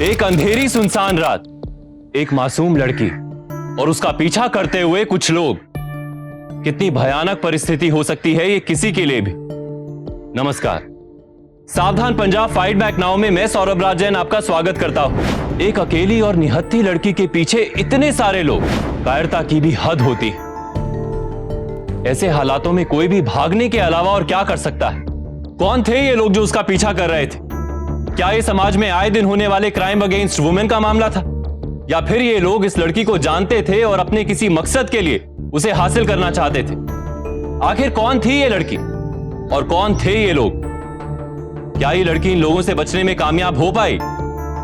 एक अंधेरी सुनसान रात, एक मासूम लड़की और उसका पीछा करते हुए कुछ लोग। कितनी भयानक परिस्थिति हो सकती है ये किसी के लिए भी। नमस्कार, सावधान पंजाब फाइट बैक नाउ में मैं सौरभ राज जैन आपका स्वागत करता हूं। एक अकेली और निहत्थी लड़की के पीछे इतने सारे लोग, कायरता की भी हद होती है। ऐसे हालातों में कोई भी भागने के अलावा और क्या कर सकता है? कौन थे ये लोग जो उसका पीछा कर रहे थे? क्या ये समाज में आए दिन होने वाले क्राइम अगेंस्ट वुमेन का मामला था, या फिर ये लोग इस लड़की को जानते थे और अपने किसी मकसद के लिए उसे हासिल करना चाहते थे? आखिर कौन थी ये लड़की और कौन थे ये लोग? क्या ये लड़की इन लोगों से बचने में कामयाब हो पाई?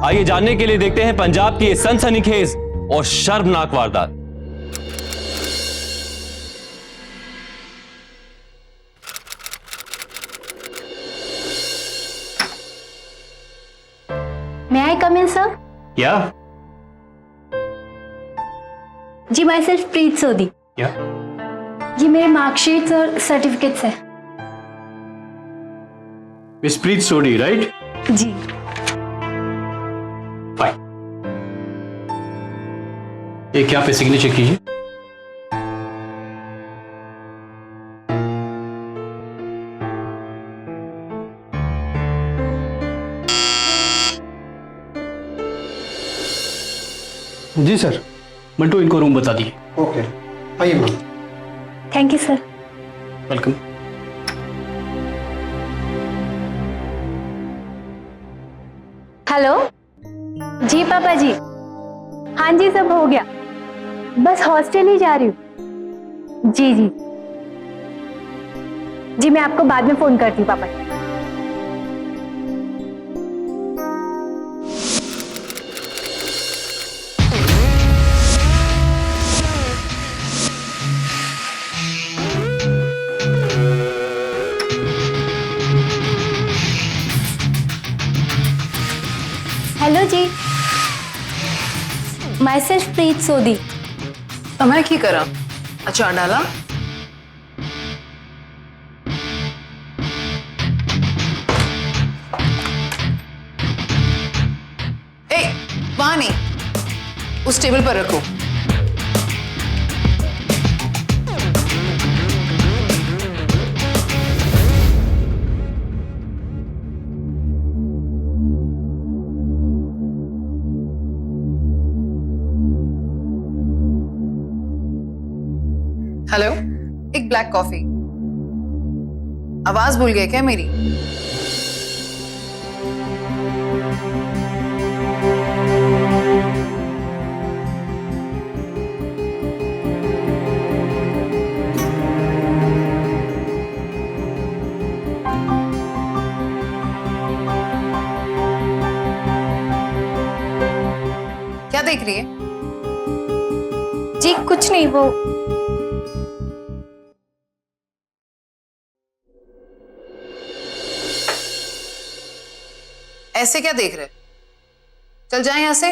आइए जानने के लिए देखते हैं पंजाब की ये सनसनीखेज और शर्मनाक वारदात। May I come in, sir? Yeah. जी myself Preet Sodhi. Yeah. ये मेरे मार्कशीट्स और सर्टिफिकेट्स है। Miss Preet Sodhi, right? जी। Fine. एक यहाँ पे सिग्नेचर कीजिए। जी सर। मंटू, इनको रूम बता दिए। ओके, आइए ma'am. Thank you sir. Welcome. Hello जी पापा जी। हाँ जी, सब हो गया, बस हॉस्टल ही जा रही हूँ। जी जी जी, मैं आपको बाद में फोन करती हूँ पापा जी। हेलो जी, माई सेल्फ प्रीत सोदी। તમે કી કરા અચ્છા डाला ए वहां नहीं, उस टेबल पर रखो। हेलो, एक ब्लैक कॉफी। आवाज भूल गए क्या मेरी? क्या देख रही है? जी कुछ नहीं, वो ऐसे क्या देख रहे? चल जाए यहां से।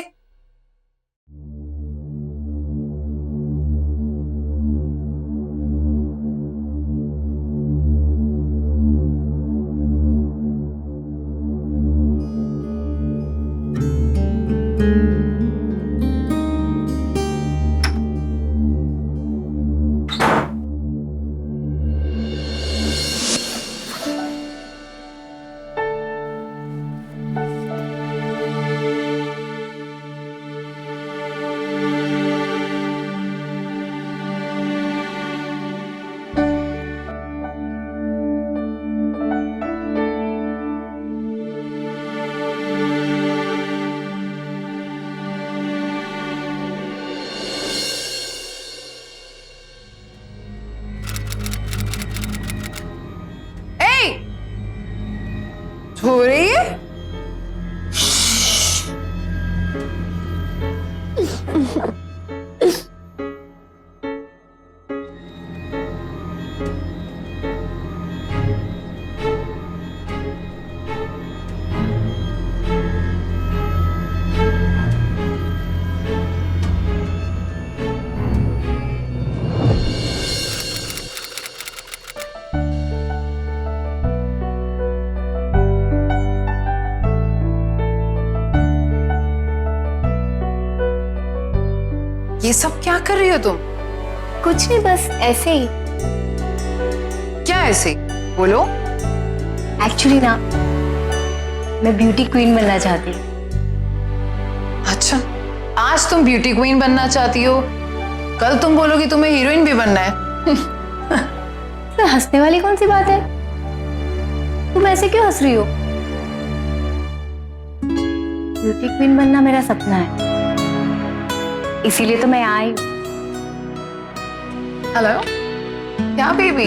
हो रही है? ये सब क्या कर रही हो तुम? कुछ नहीं, बस ऐसे ही। क्या ऐसे? बोलो। एक्चुअली ना, मैं ब्यूटी क्वीन बनना चाहती हूँ। अच्छा, आज तुम ब्यूटी क्वीन बनना चाहती हो, कल तुम बोलोगी तुम्हें हीरोइन भी बनना है। तो हंसने वाली कौन सी बात है? तुम ऐसे क्यों हंस रही हो? ब्यूटी क्वीन बनना मेरा सपना है, इसीलिए तो मैं आई। हेलो, क्या बेबी?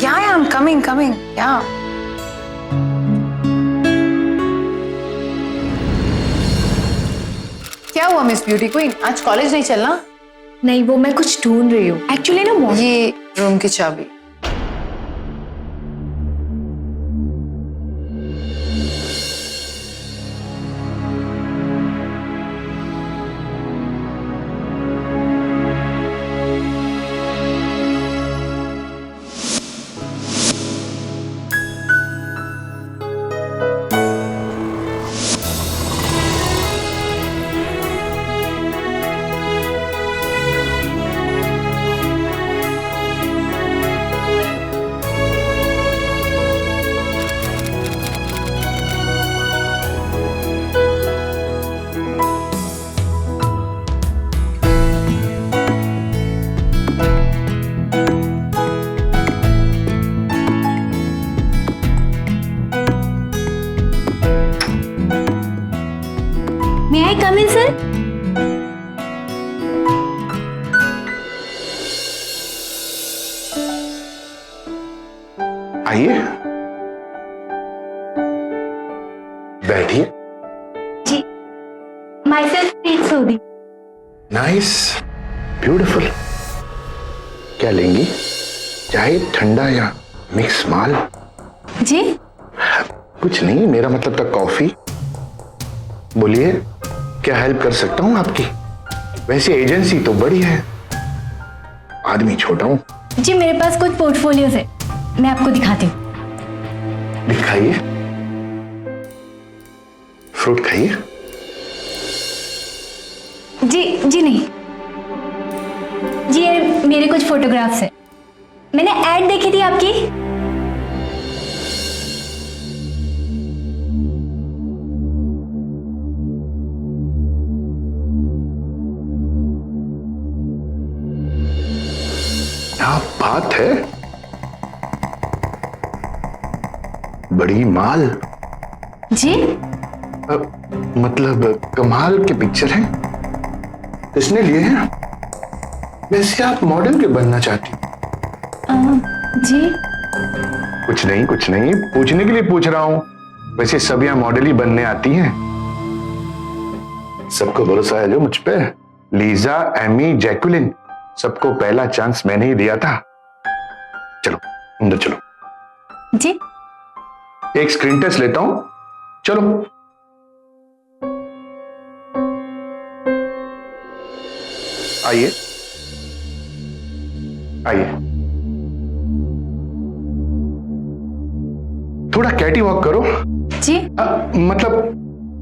या आई एम कमिंग या। क्या हुआ मिस ब्यूटी क्वीन, आज कॉलेज नहीं चलना? नहीं, वो मैं कुछ ढूंढ रही हूँ एक्चुअली ना। ये रूम की चाबी। May I come in, sir? आइए, बैठिए। जी, myself Preet Sodhi. Nice, beautiful. क्या लेंगी, चाय, ठंडा या मिक्स माल? जी, कुछ नहीं, मेरा मतलब था कॉफी। बोलिए, क्या हेल्प कर सकता हूँ आपकी? वैसे एजेंसी तो बड़ी है, आदमी छोटा हूँ। जी मेरे पास कुछ पोर्टफोलियोज है, मैं आपको दिखाती हूँ। दिखाइए। फ्रूट खाइए। जी नहीं जी, ये मेरे कुछ फोटोग्राफ्स हैं, मैंने ऐड देखी थी आपकी। क्या बात है, बड़ी माल। जी मतलब कमाल के पिक्चर हैं, किसने लिए हैं? वैसे आप मॉडल के बनना चाहती? जी कुछ नहीं पूछने के लिए पूछ रहा हूं। वैसे सब यहाँ मॉडल ही बनने आती हैं। सबको भरोसा है जो मुझ पे। लीजा, एमी, जैकुलिन, सबको पहला चांस मैंने ही दिया था। चलो अंदर चलो। जी एक स्क्रीन टेस्ट लेता हूं, चलो। आइए आइए। थोड़ा कैटी वॉक करो। जी मतलब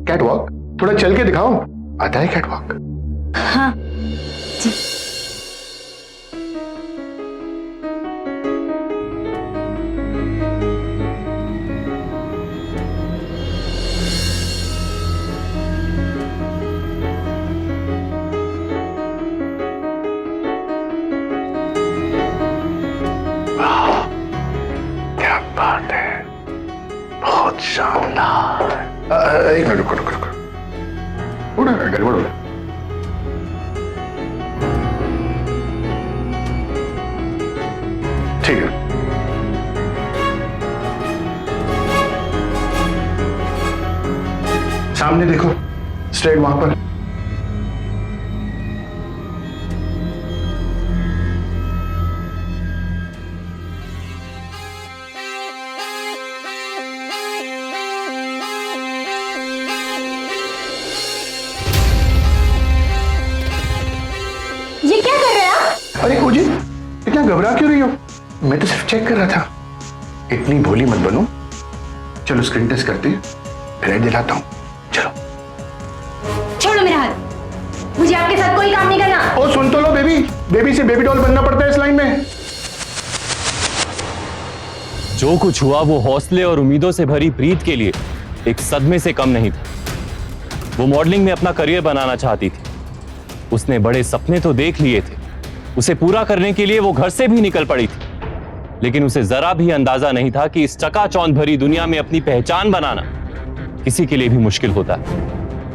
कैट वॉक, थोड़ा चल के दिखाओ। आता है कैट वॉक? हाँ जी। क्या बात है, बहुत शानदार। एक मिनट रुको, थोड़ा गड़बड़ हो गया। ठीक है, सामने देखो, स्ट्रेट वहां पर। ये क्या कर रहे हैं आप? अरे पूजी, इतना घबरा क्यों रही हो? मैं तो सिर्फ चेक कर रहा था। इतनी भोली मत बनो। चलो स्क्रीन टेस्ट करते हैं, फिर दिलाता हूं। चलो। छोड़ो मेरा हाथ। मुझे आपके साथ कोई काम नहीं करना। ओ सुन तो लो बेबी, बेबी से बेबी डॉल बनना पड़ता है इस लाइन में। जो कुछ हुआ वो हौसले और उम्मीदों से भरी प्रीत के लिए एक सदमे से कम नहीं था। वो मॉडलिंग में अपना करियर बनाना चाहती थी। उसने बड़े सपने तो देख लिए थे, उसे पूरा करने के लिए वो घर से भी निकल पड़ी थी, लेकिन उसे जरा भी अंदाजा नहीं था कि इस चकाचौंध भरी दुनिया में अपनी पहचान बनाना किसी के लिए भी मुश्किल होता है।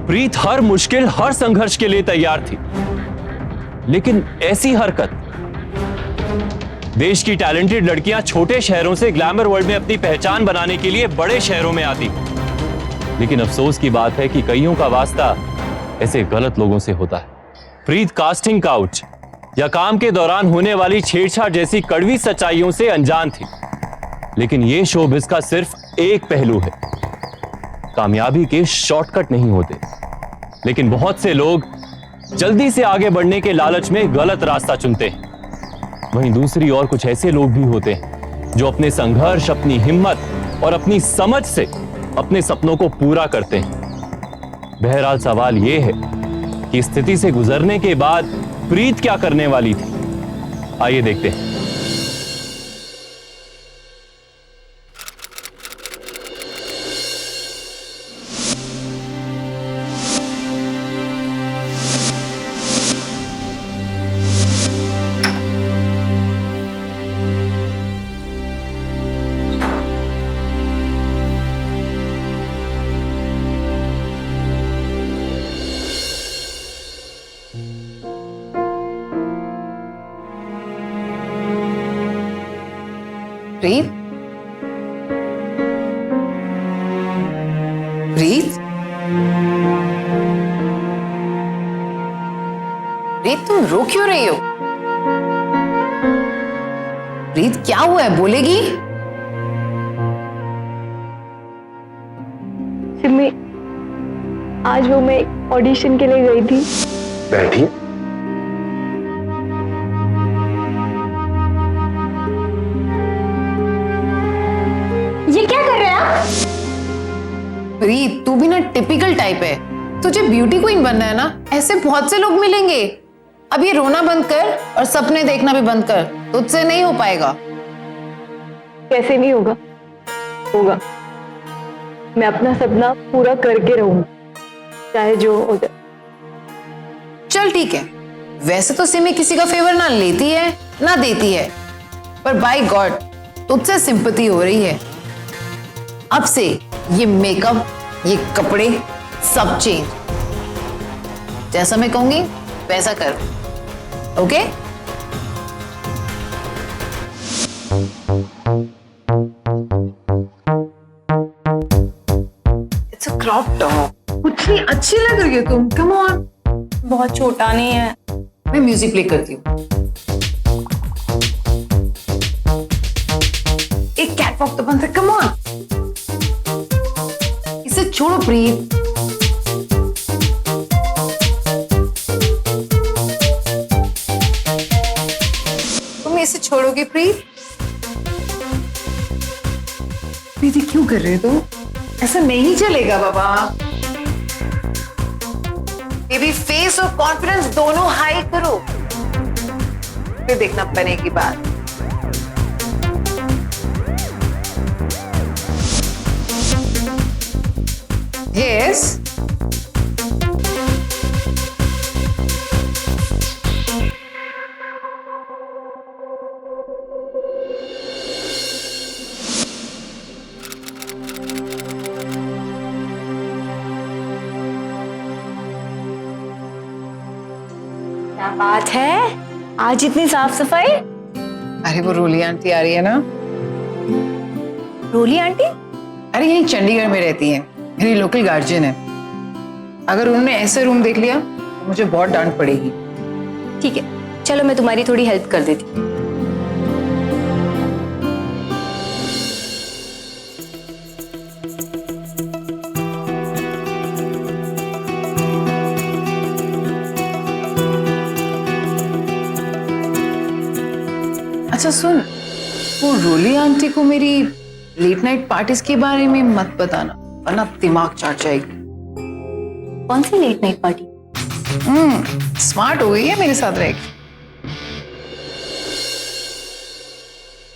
प्रीत हर मुश्किल, हर संघर्ष के लिए तैयार थी, लेकिन ऐसी हरकत, देश की टैलेंटेड लड़कियां छोटे शहरों से ग्लैमर वर्ल्ड में अपनी पहचान बनाने के लिए बड़े शहरों में आती, लेकिन अफसोस की बात है कि कईयों का वास्ता ऐसे गलत लोगों से होता है। प्रीत कास्टिंग काउच या काम के दौरान होने वाली छेड़छाड़ जैसी कड़वी सच्चाइयों से अनजान थी, लेकिन यह शोबिज़ का सिर्फ एक पहलू है। कामयाबी के शॉर्टकट नहीं होते, लेकिन बहुत से लोग जल्दी से आगे बढ़ने के लालच में गलत रास्ता चुनते हैं। वहीं दूसरी ओर कुछ ऐसे लोग भी होते हैं जो अपने संघर्ष, अपनी हिम्मत और अपनी समझ से अपने सपनों को पूरा करते हैं। बहरहाल सवाल यह है कि स्थिति से गुजरने के बाद प्रीत क्या करने वाली थी। आइए देखते हैं। प्रीत, प्रीत, प्रीत तुम रो क्यों रही हो? प्रीत क्या हुआ है, बोलेगी? सिमी, आज वो मैं ऑडिशन के लिए गई थी। बैठी। ये क्या कर रहे हैं आप? प्रीत तू भी ना टिपिकल टाइप है। तुझे ब्यूटी क्वीन बनना है ना, ऐसे बहुत से लोग मिलेंगे। अब ये रोना बंद कर और सपने देखना भी बंद कर, तुझसे नहीं हो पाएगा। कैसे नहीं होगा? होगा। मैं अपना सपना पूरा करके रहूंगी, चाहे जो हो जाए। चल ठीक है, वैसे तो सिमी किसी का फेवर ना लेती है ना देती है, पर बाय गॉड तुझसे सिंपैथी हो रही है। अब से ये मेकअप, ये कपड़े सब चेंज, जैसा मैं कहूंगी वैसा कर, okay? It's a crop top. कितनी अच्छी लग रही है तुम, कम ऑन। बहुत छोटा नहीं है। मैं म्यूजिक प्ले करती हूँ। एक कैटवॉक तो बन सकता, कम ऑन। इसे छोड़ो प्रीत। तुम इसे छोड़ोगे प्रीत? प्रीति क्यों कर रहे हो तुम? ऐसा नहीं चलेगा बाबा। बेबी फेस और कॉन्फिडेंस दोनों हाई करो, फिर देखना बने की बात। यस, क्या बात है, आज इतनी साफ सफाई। अरे वो रोली आंटी आ रही है ना। रोली आंटी? अरे यही चंडीगढ़ में रहती है, मेरी लोकल गार्जियन है। अगर उन्होंने ऐसे रूम देख लिया तो मुझे बहुत डांट पड़ेगी। ठीक है, चलो मैं तुम्हारी थोड़ी हेल्प कर देती हूँ। अच्छा सुन, वो रोली आंटी को मेरी लेट नाइट पार्टीज के बारे में मत बताना, वरना दिमाग चाट जाएगी। कौन सी लेट नाइट पार्टी? स्मार्ट हो गई है मेरे साथ रह के।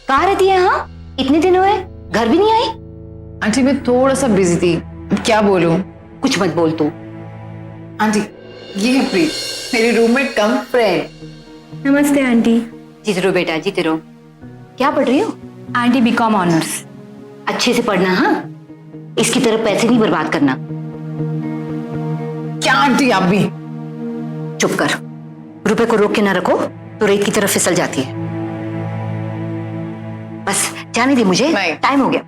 कहाँ रहती है? हाँ, इतने दिन हुए घर भी नहीं आई। आंटी मैं थोड़ा सा बिजी थी, अब क्या बोलूं। कुछ मत बोल तू। आंटी ये है प्रीत, मेरी रूममेट कम फ्रेंड। नमस्ते आंटी। जीते रहो बेटा, जीते रहो। क्या पढ़ रही हो? Aunty B Com honours. अच्छे से पढ़ना, हाँ, इसकी तरफ पैसे नहीं बर्बाद करना। क्या आंटी आप भी? चुप कर, रुपए को रोक के ना रखो तो रेत की तरफ फिसल जाती है। बस जाने दे मुझे, नहीं। टाइम हो गया।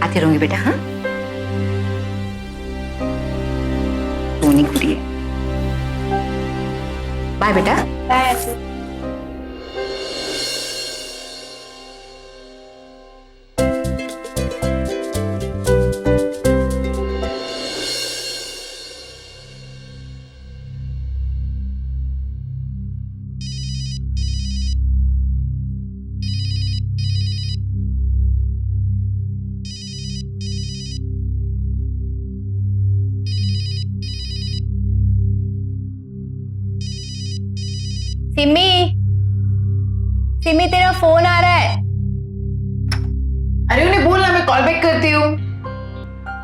आती रहूंगी बेटा, हाँ। सोनी कुड़ी है। बाय बेटा। बाय। सिमी, सिमी तेरा फोन आ रहा है। अरे उन्हें बोलना मैं कॉल बैक करती हूँ।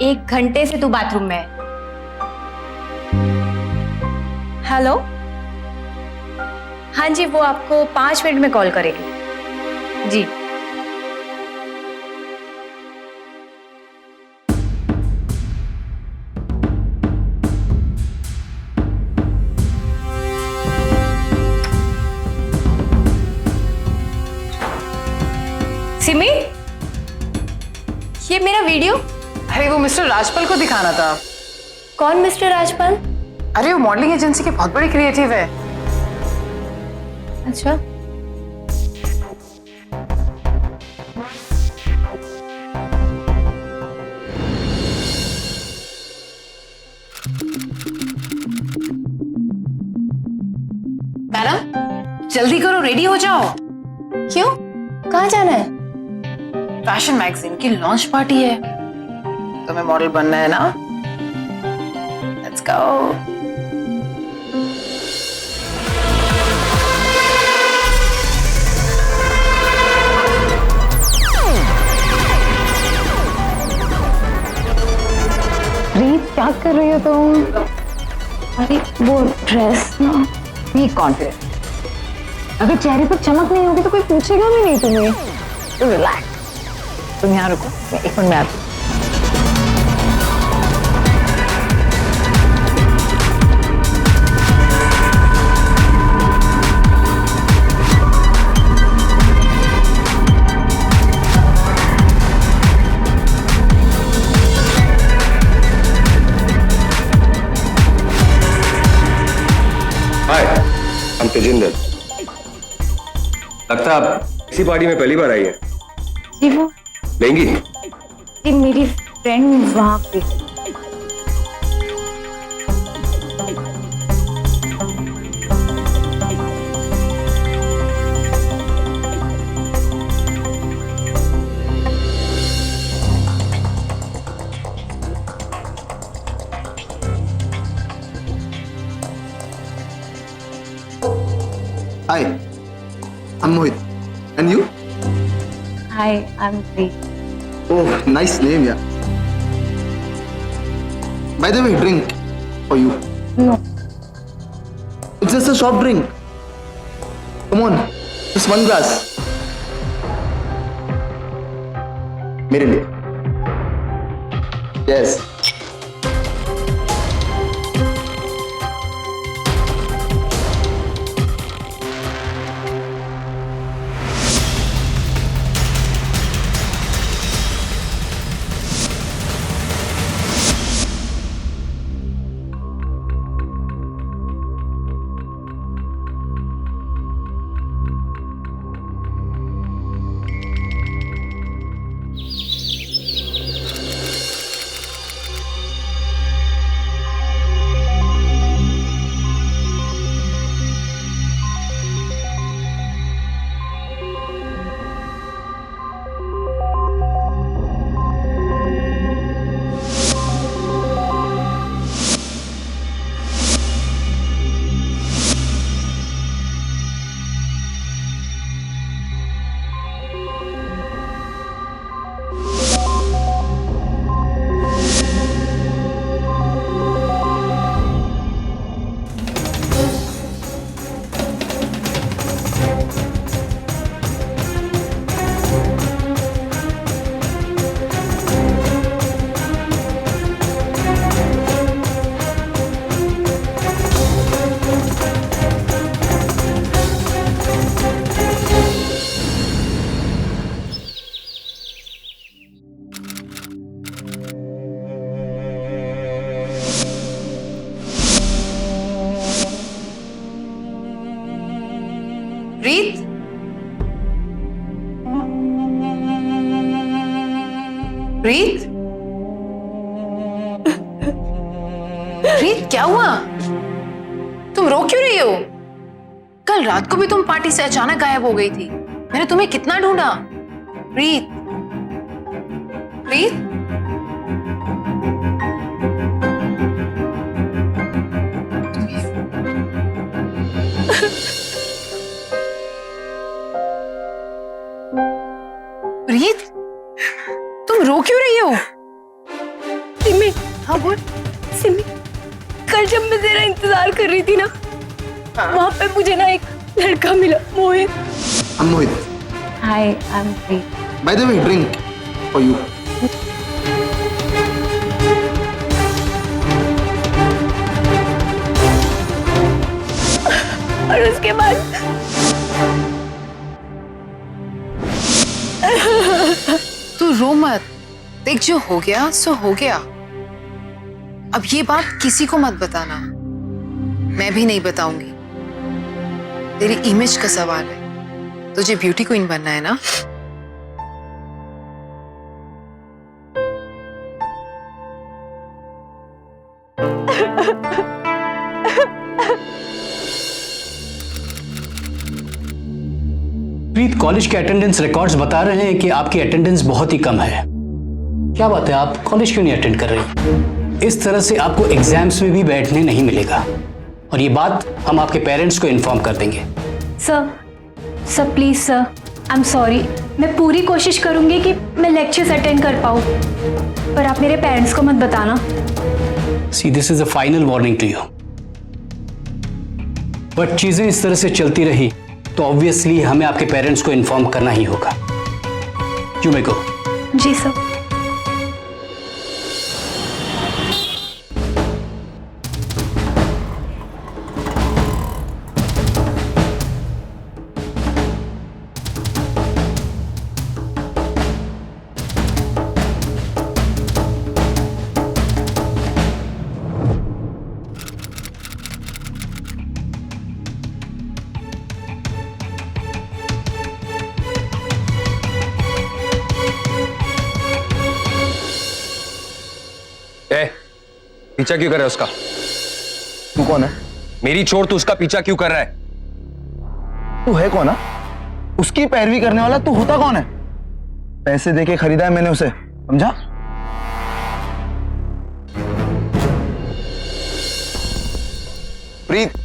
1 घंटे से तू बाथरूम में है। हेलो, हाँ जी, वो आपको 5 मिनट में कॉल करेगी। जी। सिमी, ये मेरा वीडियो। अरे वो मिस्टर राजपाल को दिखाना था। कौन मिस्टर राजपाल? अरे वो मॉडलिंग एजेंसी के बहुत बड़े क्रिएटिव है। अच्छा, मैडम जल्दी करो, रेडी हो जाओ। क्यों? कहाँ जाना है? फैशन मैगजीन की लॉन्च पार्टी है, तुम्हें मॉडल बनना है ना? Let's go. प्रीत क्या कर रही हो तुम? अरे वो ड्रेस ना, बी कॉन्फिडेंट। अगर चेहरे पर चमक नहीं होगी तो कोई पूछेगा भी नहीं तुम्हें। तो रिलैक्स, तुम यहाँ रुको, मैं 1 मिनट में आती हूँ। हाय, हम तेजिंदर। लगता है आप इसी पार्टी में पहली बार आई है। जी वो लेंगी? जी मेरी फ्रेंड वहाँ पे। Hi, I'm Mohit. And you? Hi, I'm Pri. Oh, nice name, yeah. By the way, drink for you. No. It's just a soft drink. Come on, just 1 glass. मेरे लिए. Yes. प्रीत, प्रीत, प्रीत क्या हुआ? तुम रो क्यों रही हो? कल रात को भी तुम पार्टी से अचानक गायब हो गई थी। मैंने तुम्हें कितना ढूंढा। प्रीत, प्रीत, प्रीत, तुम रो क्यों रही हो? सिमी, हाँ बोल। सिमी, कल जब मैं तेरा इंतजार कर रही थी ना, वहां पे मुझे ना एक लड़का मिला, मोहित। I'm Mohit. Hi, I'm Preet. By the way, drink for you. और उसके बाद तू रो मत, देख जो हो गया सो हो गया। अब ये बात किसी को मत बताना, मैं भी नहीं बताऊंगी। तेरी इमेज का सवाल है, तुझे ब्यूटी क्वीन बनना है ना? प्रीत, कॉलेज के अटेंडेंस रिकॉर्ड्स बता रहे हैं कि आपकी अटेंडेंस बहुत ही कम है। क्या बात है, आप कॉलेज क्यों नहीं अटेंड कर रही? इस तरह से आपको एग्जाम्स में भी बैठने नहीं मिलेगा, और ये बात हम आपके पेरेंट्स को इन्फॉर्म कर देंगे। Sir please sir, I am sorry. मैं पूरी कोशिश करूंगी कि मैं लेक्चर्स अटेंड कर पाऊँ, पर आप मेरे पेरेंट्स को मत बताना। See, this is a final warning to you. But चीजें इस तरह से चलती रही तो ऑब्वियसली हमें आपके पेरेंट्स को इन्फॉर्म करना ही होगा। You may go. जी सर। पीछा क्यों कर रहा है उसका? तू कौन है? मेरी छोड़, तू उसका पीछा क्यों कर रहा है? तू है कौन है? उसकी पैरवी करने वाला तू होता कौन है? पैसे देके खरीदा है मैंने उसे, समझा? प्रीत,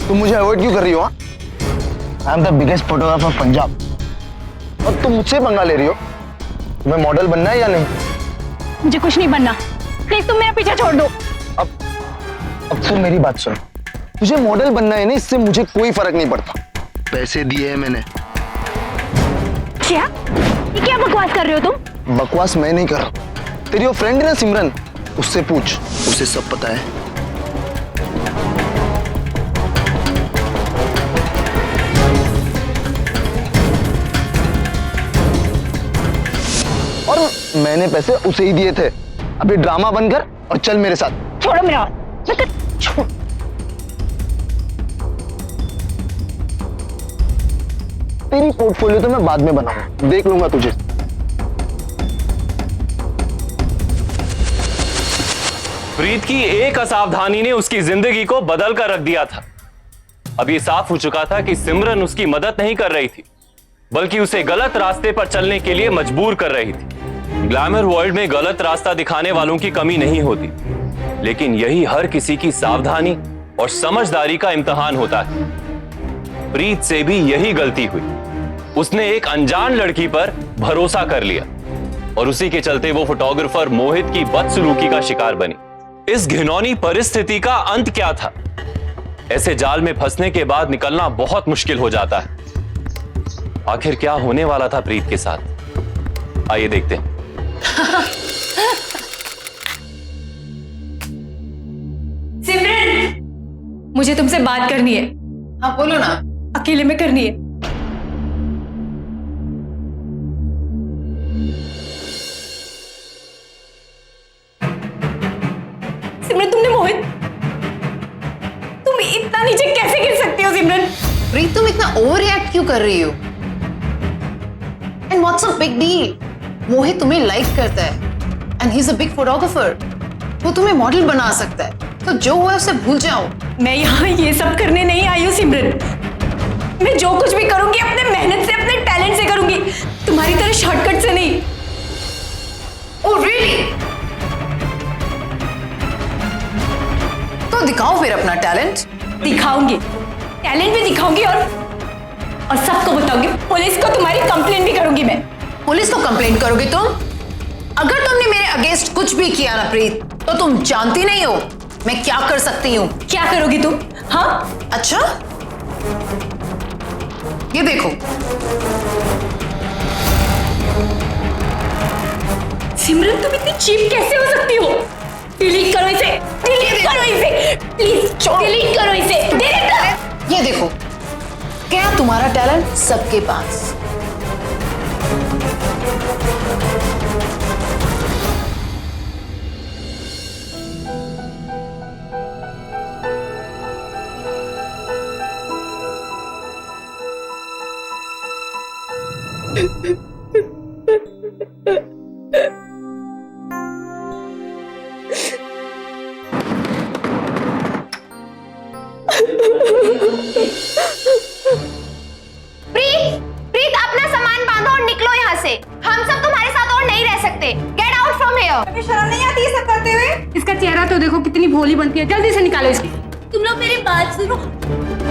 तुम मुझे अवॉइड क्यों कर रही हो? I am the biggest photographer Punjab, और तुम मुझसे पंगा ले रही हो। तुम्हें मॉडल बनना है या नहीं? मुझे कुछ नहीं बनना, प्लीज तुम मेरा पीछा छोड़ दो। अब सुन मेरी बात सुन, तुझे मॉडल बनना है ना, इससे मुझे कोई फर्क नहीं पड़ता। पैसे दिए हैं मैंने। क्या? ये क्या बकवास कर रहे हो तुम? बकवास मैं नहीं कर रहा, तेरी वो फ्रेंड है ना सिमरन, उससे पूछ, उसे सब पता है। और मैंने पैसे उसे ही दिए थे। अभी ड्रामा बंद कर और चल मेरे साथ। छोड़ो मेरा, छोड़। तेरी पोर्टफोलियो तो मैं बाद में बनाऊंगा, देख लूंगा तुझे। प्रीत की एक असावधानी ने उसकी जिंदगी को बदल कर रख दिया था। अब ये साफ हो चुका था कि सिमरन उसकी मदद नहीं कर रही थी, बल्कि उसे गलत रास्ते पर चलने के लिए मजबूर कर रही थी। ग्लैमर वर्ल्ड में गलत रास्ता दिखाने वालों की कमी नहीं होती, लेकिन यही हर किसी की सावधानी और समझदारी का इम्तिहान होता है। प्रीत से भी यही गलती हुई। उसने एक अनजान लड़की पर भरोसा कर लिया, और उसी के चलते वो फोटोग्राफर मोहित की बदसलूकी का शिकार बनी। इस घिनौनी परिस्थिति का अंत क्या था? ऐसे जाल में फंसने के बाद निकलना बहुत मुश्किल हो जाता है। आखिर क्या होने वाला था प्रीत के साथ? आइए देखते हैं। सिमरन, मुझे तुमसे बात करनी है। हाँ बोलो ना। अकेले में करनी है। सिमरन, तुमने मोहित, तुम इतना नीचे कैसे गिर सकती हो सिमरन? प्रीत तुम इतना ओवर रिएक्ट क्यों कर रही हो? And what's a big deal? Mohit तुम्हें लाइक करता है and he is a big photographer. वो तुम्हें मॉडल बना सकता है, तो जो हुआ उसे भूल जाओ। मैं यहाँ ये सब करने नहीं आई हूँ सिमरन। मैं जो कुछ भी करूंगी अपने मेहनत से, अपने टैलेंट से करूंगी, तुम्हारी तरह शॉर्टकट से नहीं। Oh really? तो दिखाओ फिर अपना टैलेंट। दिखाऊंगी, टैलेंट भी दिखाऊंगी और सबको बताऊंगी। पुलिस को तुम्हारी कंप्लेंट भी करूंगी मैं। पुलिस को कंप्लेंट करोगे तुम? अगर तुमने मेरे अगेंस्ट कुछ भी किया ना प्रीत, तो तुम जानती नहीं हो मैं क्या कर सकती हूँ। क्या करोगी तुम? हाँ अच्छा, ये देखो। सिमरन तुम इतनी चीप कैसे हो सकती हो? डिलीट करो इसे, डिलीट करो इसे, प्लीज डिलीट करो इसे, डिलीट करो। ये देखो, क्या तुम्हारा टैलेंट सबके पास। प्रीत अपना सामान बांधो और निकलो यहाँ से। हम सब तुम्हारे साथ और नहीं रह सकते। Get out from here. तुम्हें शर्म नहीं आती ये सब करते हुए? इसका चेहरा तो देखो कितनी भोली बनती है। जल्दी से निकालो इसकी। तुम लोग मेरी बात सुनो,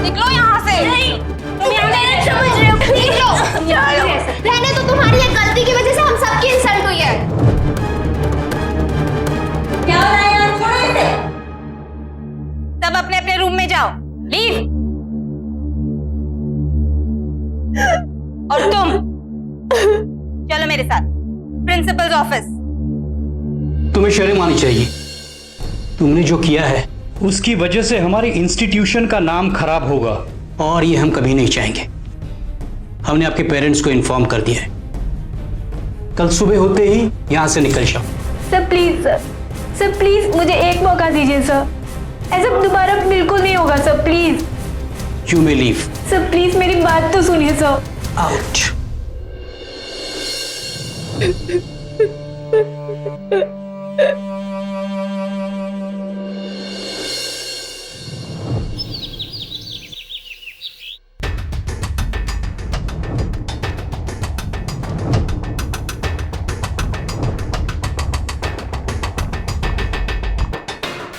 निकलो यहाँ से। नहीं तुम यहाँ नहीं समझ रहे हो। निकलो। रहने तो तुम्हारी एक गलती की वजह से हम सबकी इंसल्ट हुई है। क्या हो रहा है यार? छोड़ो इसे। सब अपने अपने रूम में जाओ। लीव। और तुम चलो मेरे साथ प्रिंसिपल ऑफिस। तुम्हें शर्म आनी चाहिए। तुमने जो किया है उसकी वजह से हमारे इंस्टीट्यूशन का नाम खराब होगा और ये हम कभी नहीं चाहेंगे। हमने आपके पेरेंट्स को इन्फॉर्म कर दिया है। कल सुबह होते ही यहां से निकल जाओ। सर प्लीज, सर प्लीज मुझे एक मौका दीजिए सर। ऐसा दोबारा बिल्कुल नहीं होगा sir, please. You may leave. Sir please मेरी बात तो सुनिए सर। आउट।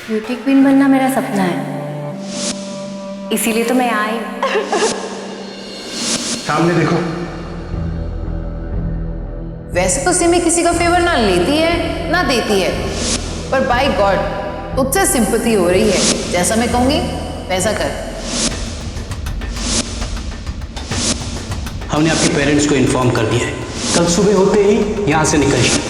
ब्यूटी क्वीन बनना मेरा सपना है, इसीलिए तो मैं आई। सामने देखो। वैसे तो सिमी किसी का फेवर ना लेती है ना देती है, पर बाय गॉड तुझसे सिंपैथी हो रही है। जैसा मैं कहूंगी वैसा कर। हमने आपके पेरेंट्स को इन्फॉर्म कर दिया है। कल सुबह होते ही यहां से निकल जाओ।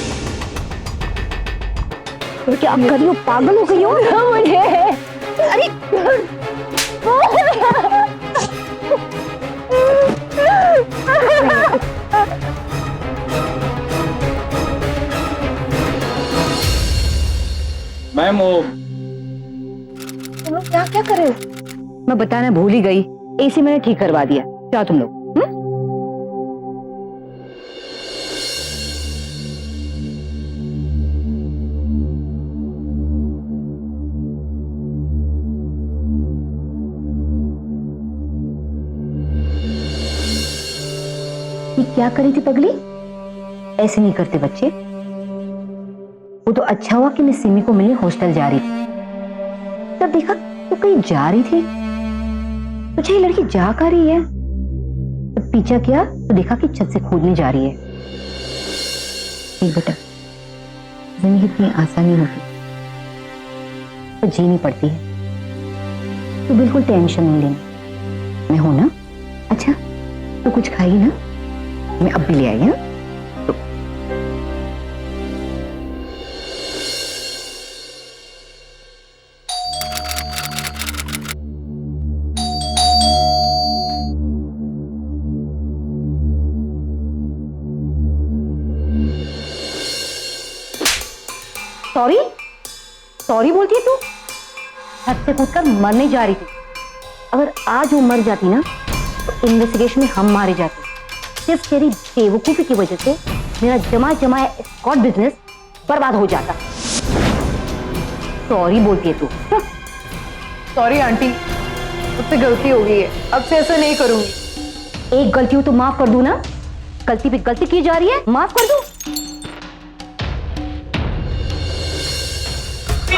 तो क्या कर रही हो? पागल हो गई हो? मुझे अरे मैम वो तुम लोग क्या क्या कर रहे हो? मैं बताना भूल ही गई। एसी मैंने ठीक करवा दिया। क्या तुम लोग? क्या करी थी पगली? ऐसे नहीं करते बच्चे। वो तो अच्छा हुआ कि मैं सिमी को मिलने हॉस्टल जा रही थी। तब देखा तो कहीं जा रही थी। अच्छा ये लड़की जा कहाँ रही है? तब पीछा किया तो देखा कि छत से कूदने जा रही है। बेटा, जिंदगी इतनी आसानी होती तो जीनी पड़ती है। तो बिल्कुल टेंशन नहीं लेनी, मैं हूं ना। अच्छा तो कुछ खाई ना? मैं अब भी ले आई। हाँ सॉरी सॉरी बोलती है तू? छत से कूदकर मरने जा रही थी। अगर आज वो मर जाती ना तो इन्वेस्टिगेशन में हम मारे जाते। सिर्फ तेरी बेवकूफी की वजह से मेरा जमा जमाया एस्कॉर्ट बिजनेस बर्बाद हो जाता। सॉरी बोलती है तू। सॉरी आंटी, मुझसे गलती हो गई है, अब से ऐसा नहीं करूंगी। एक गलती हो तो माफ कर दूं ना? गलती पे गलती की जा रही है, माफ कर दूं?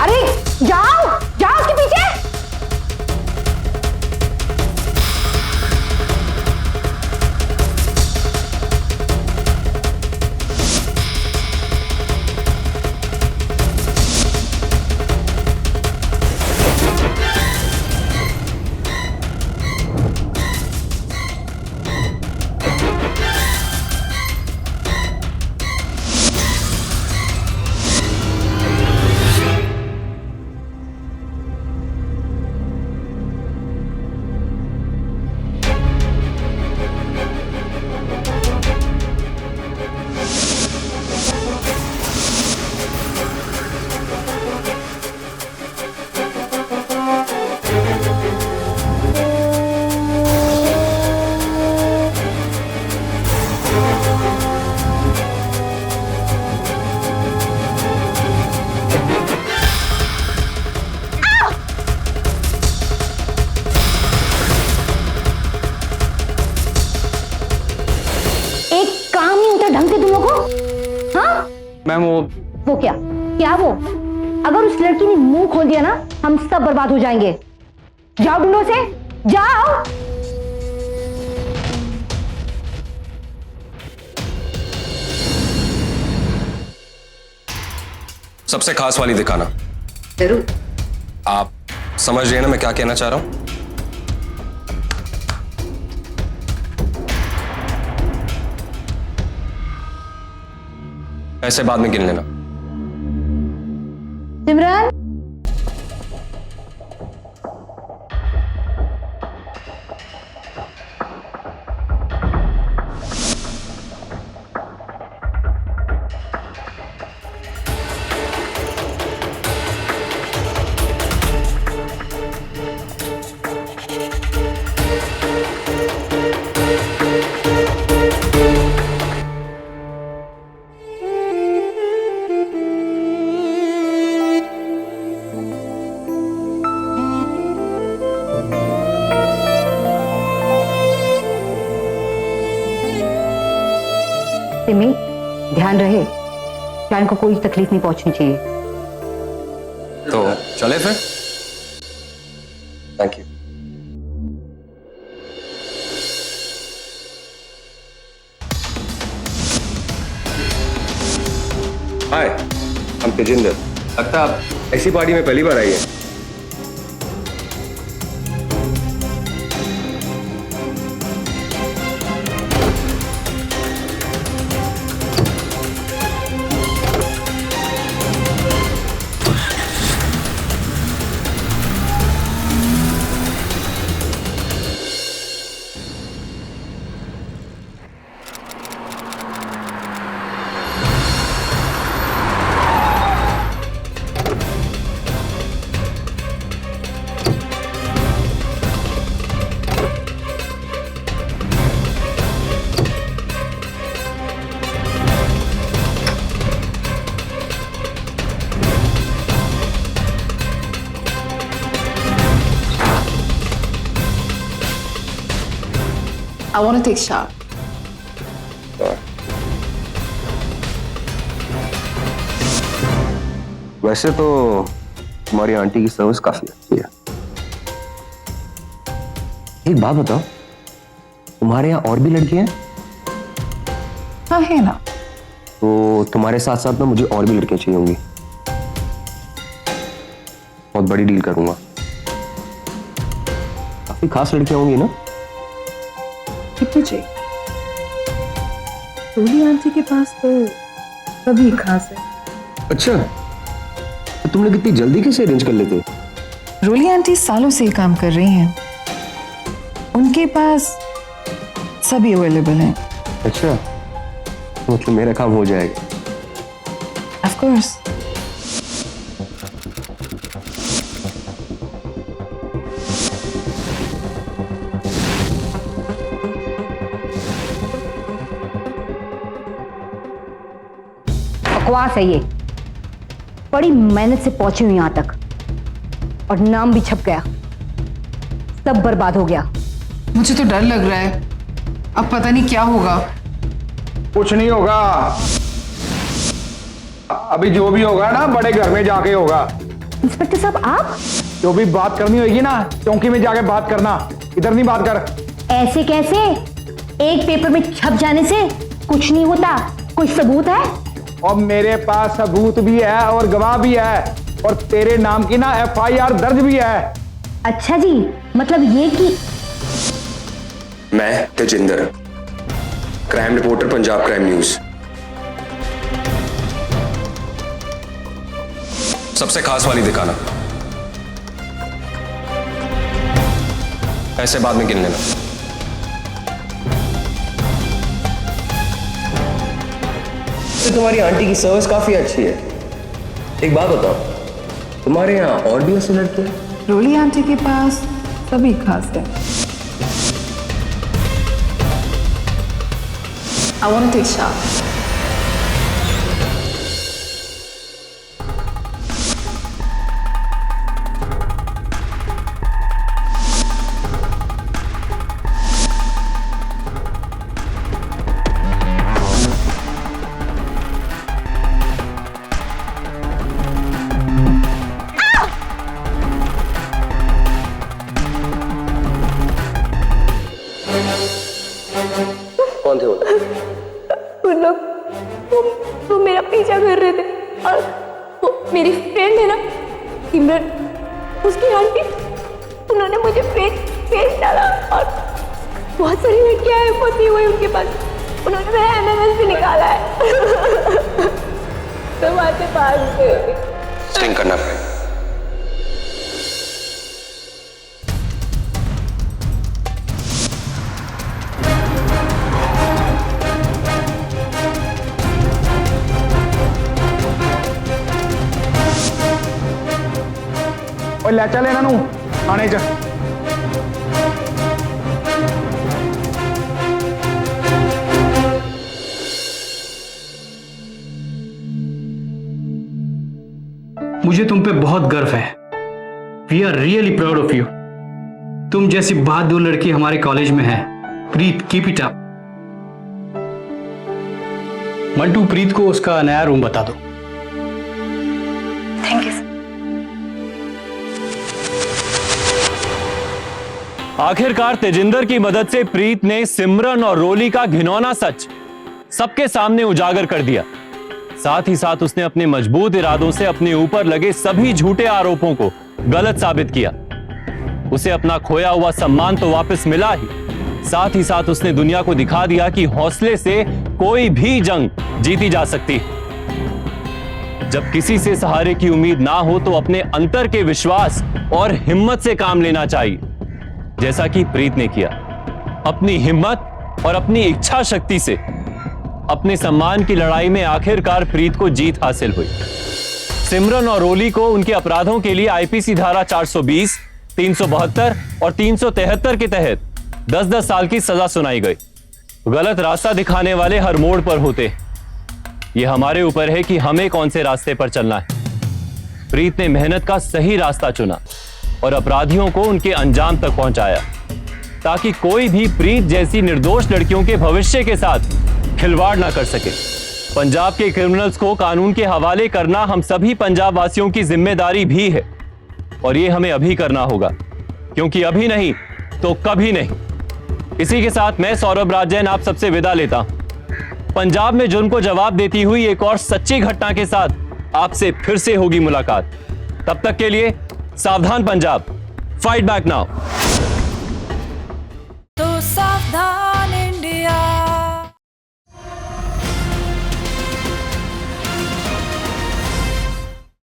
अरे जाओ जाओ उसके पीछे। मैम वो क्या क्या वो? अगर उस लड़की ने मुंह खोल दिया ना, हम सब बर्बाद हो जाएंगे। जाओ ढूंढो से, जाओ। सबसे खास वाली दिखाना। जरूर। आप समझ रहे हैं ना मैं क्या कहना चाह रहा हूं? ऐसे बाद में गिन लेना। सिमरन, सिमी, ध्यान रहे, जान को कोई तकलीफ नहीं पहुंचनी चाहिए। तो चले फिर। Thank you. हाय, हम तेजिंदर। लगता है आप ऐसी पार्टी में पहली बार आई है। I want to take a shower. वैसे तो तुम्हारी आंटी की सर्विस काफी अच्छी है। एक बात बताओ, तुम्हारे यहाँ और भी लड़कियां हैं? हाँ है ना। तो तुम्हारे साथ साथ ना मुझे और भी लड़कियां चाहिए होंगी। बहुत बड़ी डील करूंगा। काफी खास लड़कियां होंगी ना? कितनी चाहिए? रूली आंटी के पास तो सभी खास है। अच्छा, तो तुम लोग इतनी जल्दी कैसे अरेंज कर लेते? रूली आंटी सालों से ये काम कर रही हैं, उनके पास सभी अवेलेबल हैं। अच्छा, तो मतलब मेरा काम हो जाएगा। Of course. बकवास है ये। बड़ी मेहनत से पहुंची हूं यहां तक और नाम भी छप गया, सब बर्बाद हो गया। मुझे तो डर लग रहा है, अब पता नहीं क्या होगा। कुछ नहीं होगा, अभी जो भी होगा ना बड़े घर में जाके होगा। इंस्पेक्टर साहब आप? जो भी बात करनी होगी ना चौकी में जाके बात करना, इधर नहीं बात कर। ऐसे कैसे? एक पेपर में छप जाने से कुछ नहीं होता, कोई सबूत है? और मेरे पास सबूत भी है और गवाह भी है, और तेरे नाम की ना FIR दर्ज भी है। अच्छा जी, मतलब ये कि मैं Tejinder, crime reporter, Punjab crime news. सबसे खास वाली दिखाना, ऐसे बाद में गिन लेना। तो तुम्हारी आंटी की सर्विस काफी अच्छी है। एक बात बताओ, तुम्हारे यहाँ और भी ऐसे लड़के हैं? रोली आंटी के पास सभी खास है। I want to take a shot. कौन थे वो? वो लोग वो मेरा पीछा कर रहे थे, और वो मेरी फ्रेंड है ना सिमरन, उसकी आंटी, उन्होंने मुझे फेस डाला और बहुत सारी लड़कियां हैं फंसी हुई उनके पास, उन्होंने मेरा MMS भी निकाला है। तो वहां से भाग गए। स्टिंग करना पड़ेगा। और ले चल इन्हां नूं थाणे च। मुझे तुम पे बहुत गर्व है। We are really proud of you. तुम जैसी बहादुर लड़की हमारे कॉलेज में है। Preet, keep it up. Mantu, Preet को उसका नया रूम बता दो। Thank you. आखिरकार तेजिंदर की मदद से प्रीत ने सिमरन और रोली का घिनौना सच सबके सामने उजागर कर दिया। साथ ही साथ उसने अपने मजबूत इरादों से अपने ऊपर लगे सभी झूठे आरोपों को गलत साबित किया। उसे अपना खोया हुआ सम्मान तो वापस मिला ही, साथ ही साथ उसने दुनिया को दिखा दिया कि हौसले से कोई भी जंग जीती जा सकती है। जब किसी से सहारे की उम्मीद ना हो तो अपने अंतर के विश्वास और हिम्मत से काम लेना चाहिए, जैसा कि प्रीत ने किया। अपनी हिम्मत और अपनी इच्छा शक्ति से अपने सम्मान की लड़ाई में आखिरकार प्रीत को जीत हासिल हुई। सिमरन और रोली को उनके अपराधों के लिए IPC धारा 420, 372 और 373 के तहत 10-10 साल की सजा सुनाई गई। गलत रास्ता दिखाने वाले हर मोड़ पर होते हैं। यह हमारे ऊपर है कि हमें कौन से रास्ते पर चलना है। प्रीत ने मेहनत का सही रास्ता चुना और अपराधियों को उनके अंजाम तक पहुंचाया, ताकि कोई भी प्रीत जैसी निर्दोष लड़कियों के भविष्य के साथ खिलवाड़ ना कर सके। पंजाब के क्रिमिनल्स को कानून के हवाले करना हम सभी पंजाब वासियों की जिम्मेदारी भी है, और ये हमें अभी करना होगा, क्योंकि अभी नहीं तो कभी नहीं। इसी के साथ मैं सौरभ राज जैन आप सबसे विदा लेता हूं। पंजाब में जुर्म को जवाब देती हुई एक और सच्ची घटना के साथ आपसे फिर से होगी मुलाकात। तब तक के लिए सावधान पंजाब, फाइट बैक नाउ। तो सावधान